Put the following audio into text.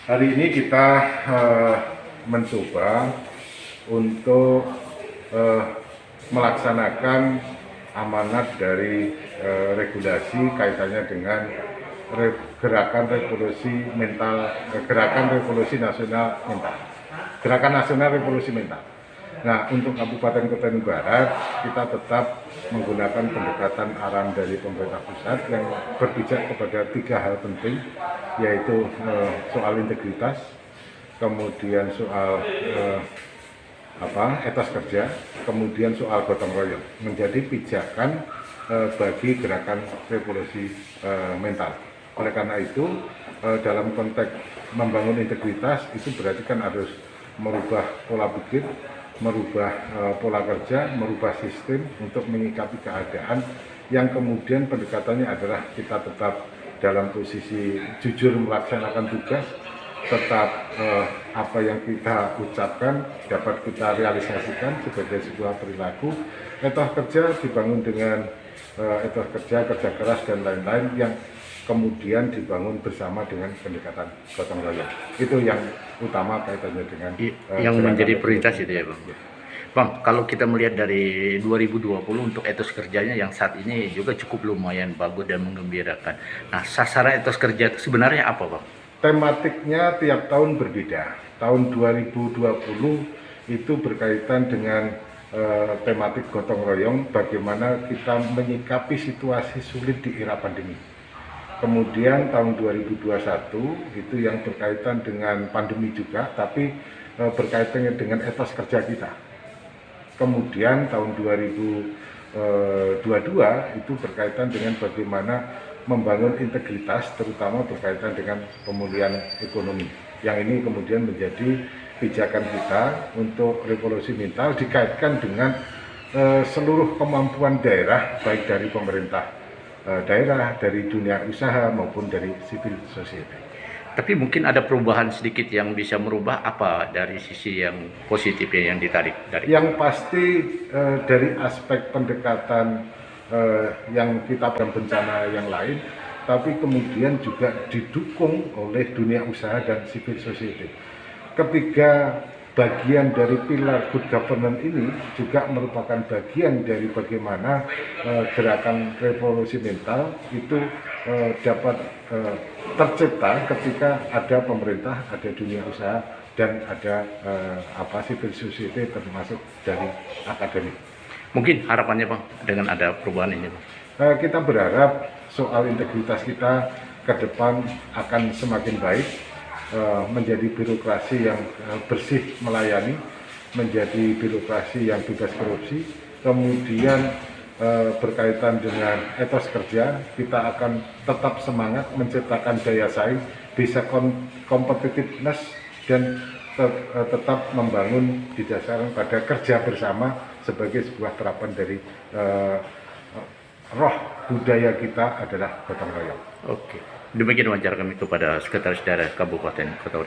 Hari ini kita mencoba untuk melaksanakan amanat dari regulasi kaitannya dengan gerakan revolusi mental, gerakan revolusi nasional mental, gerakan nasional revolusi mental. Nah, untuk Kabupaten Kutai Barat kita tetap menggunakan pendekatan arahan dari pemerintah pusat yang berpijak kepada 3 hal penting, yaitu soal integritas, kemudian soal etos kerja, kemudian soal gotong royong, menjadi pijakan bagi gerakan revolusi mental. Oleh karena itu, dalam konteks membangun integritas itu berarti kan harus merubah pola pikir, merubah pola kerja, merubah sistem untuk menyikapi keadaan yang kemudian pendekatannya adalah kita tetap dalam posisi jujur melaksanakan tugas, tetap apa yang kita ucapkan dapat kita realisasikan sebagai sebuah perilaku. Etos kerja dibangun dengan etos kerja keras dan lain-lain yang kemudian dibangun bersama dengan pendekatan gotong royong. Itu yang utama kaitannya dengan yang menjadi prioritas itu ya Bang. Bang, kalau kita melihat dari 2020 untuk etos kerjanya yang saat ini juga cukup lumayan bagus dan menggembirakan. Nah, sasaran etos kerja itu sebenarnya apa Bang? Tematiknya tiap tahun berbeda. Tahun 2020 itu berkaitan dengan tematik gotong royong, bagaimana kita menyikapi situasi sulit di era pandemi. Kemudian tahun 2021 itu yang berkaitan dengan pandemi juga, tapi berkaitan dengan etos kerja kita. Kemudian tahun 2022 itu berkaitan dengan bagaimana membangun integritas, terutama berkaitan dengan pemulihan ekonomi. Yang ini kemudian menjadi pijakan kita untuk revolusi mental dikaitkan dengan seluruh kemampuan daerah, baik dari pemerintah daerah, dari dunia usaha maupun dari civil society. Tapi mungkin ada perubahan sedikit yang bisa merubah apa dari sisi yang positifnya yang ditarik dari? Yang pasti dari aspek pendekatan yang kita pada bencana yang lain, tapi kemudian juga didukung oleh dunia usaha dan civil society. Ketiga bagian dari pilar good governance ini juga merupakan bagian dari bagaimana gerakan revolusi mental itu dapat tercipta ketika ada pemerintah, ada dunia usaha, dan ada civil society termasuk dari akademik. Mungkin harapannya Bang dengan ada perubahan ini Bang? Kita berharap soal integritas kita ke depan akan semakin baik, menjadi birokrasi yang bersih melayani, menjadi birokrasi yang bebas korupsi. Kemudian berkaitan dengan etos kerja, kita akan tetap semangat menciptakan daya saing, bisa competitiveness, dan tetap membangun didasarkan pada kerja bersama sebagai sebuah terapan dari roh budaya kita adalah gotong royong. Oke, demikian wawancara kami kepada Sekretaris Daerah Kabupaten Kota